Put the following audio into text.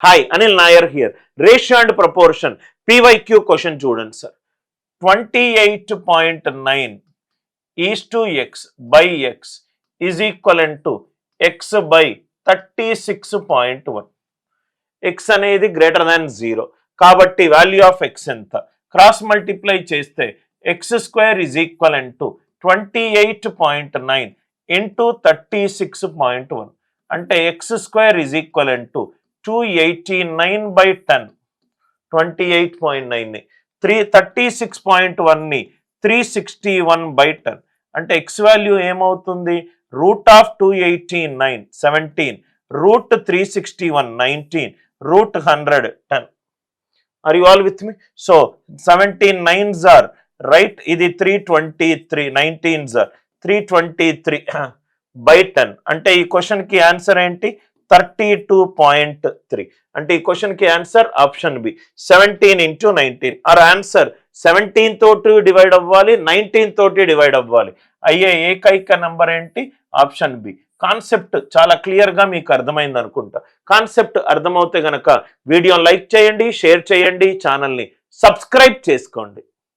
Hi, Anil Nair here. Ratio and proportion. PYQ question చూడండి sir. 28.9 is to x by x is equivalent to x by 36.1. x అనేది greater than 0. కాబట్టి value of x ఎంత? Cross multiply చేస్తే x square is equivalent to 28.9 into 36.1. అంటే x square is equivalent to 289 by 10, 28.9 ని 36.1 ని 361 by 10 అంటే x value ఏమవుతుంది? Root of 289 17, root 361 19, root 100 10. Are you all with me? So 17 9s are right, ఇది 323, 19s are 323 by 10. అంటే ఈ question కి answer ఏంటి? 32.3. అంటే ఈ క్వశ్చన్ కి answer option B 17 into 19. Or answer 17 తోటి డివైడ్ అవ్వాలి, 19 తోటి డివైడ్ అవ్వాలి. అయ్యే ఏకైక నంబర్ ఏంటి? Option B. కాన్సెప్ట్ చాలా క్లియర్ గా మీకు అర్థమైంది అనుకుంటా. కాన్సెప్ట్ అర్థమవుతే గనక వీడియోని లైక్ చేయండి, షేర్ చేయండి, ఛానల్ని సబ్స్క్రైబ్ చేసుకోండి.